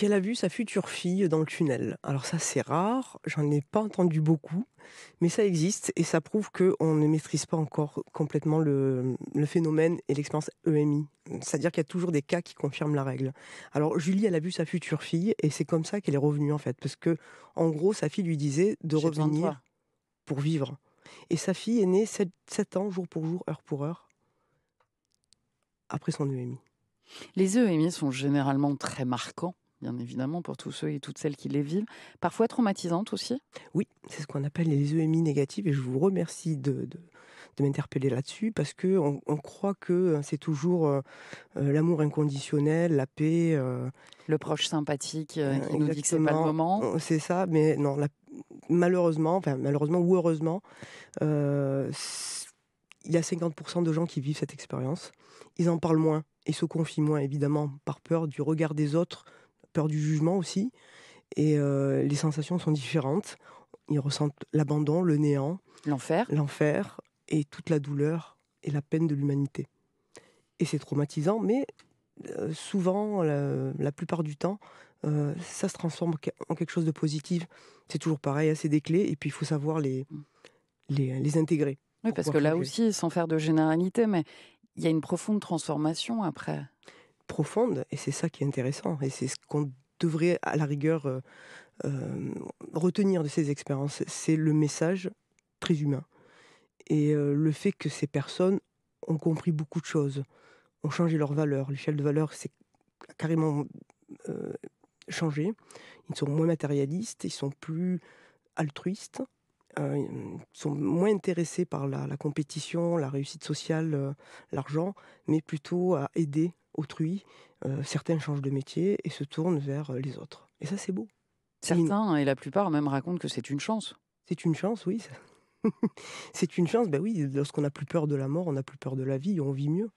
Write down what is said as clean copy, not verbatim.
Qu'elle a vu sa future fille dans le tunnel. Alors ça, c'est rare, j'en ai pas entendu beaucoup, mais ça existe et ça prouve qu'on ne maîtrise pas encore complètement le phénomène et l'expérience EMI. C'est-à-dire qu'il y a toujours des cas qui confirment la règle. Alors Julie, elle a vu sa future fille et c'est comme ça qu'elle est revenue en fait, parce que en gros, sa fille lui disait de J'ai besoin de toi. revenir pour vivre. Et sa fille est née 7 ans, jour pour heure, après son EMI. Les EMI sont généralement très marquants, bien évidemment, pour tous ceux et toutes celles qui les vivent. Parfois traumatisantes aussi. Oui, c'est ce qu'on appelle les EMI négatives et je vous remercie de m'interpeller là-dessus parce qu'on croit que c'est toujours l'amour inconditionnel, la paix. Le proche sympathique qui nous dit que c'est pas le Exactement, moment. c'est ça, mais non, malheureusement, enfin malheureusement ou heureusement, il y a 50% de gens qui vivent cette expérience. Ils en parlent moins, ils se confient moins évidemment par peur du regard des autres, peur du jugement aussi. Et les sensations sont différentes. Ils ressentent l'abandon, le néant, L'enfer. l'enfer et toute la douleur et la peine de l'humanité. Et c'est traumatisant, mais souvent, la plupart du temps, ça se transforme en quelque chose de positif. C'est toujours pareil, hein, c'est des clés et puis il faut savoir Mm. les intégrer Oui, pour parce pouvoir que là changer. aussi, sans faire de généralité, mais il y a une profonde transformation après. Profonde, et c'est ça qui est intéressant et c'est ce qu'on devrait à la rigueur, retenir de ces expériences. C'est le message très humain. Et le fait que ces personnes ont compris beaucoup de choses, ont changé leurs valeurs. L'échelle de valeurs s'est carrément, heu, changée. Ils sont moins matérialistes, ils sont plus altruistes, ils sont moins intéressés par la compétition, la réussite sociale, l'argent, mais plutôt à aider autrui. Certains changent de métier et se tournent vers, les autres. Et ça, c'est beau. C'est une Certains, et la plupart même, racontent que c'est une chance. c'est une chance, oui, c'est une chance, bah, oui, lorsqu'on n'a plus peur de la mort, on n'a plus peur de la vie, on vit mieux.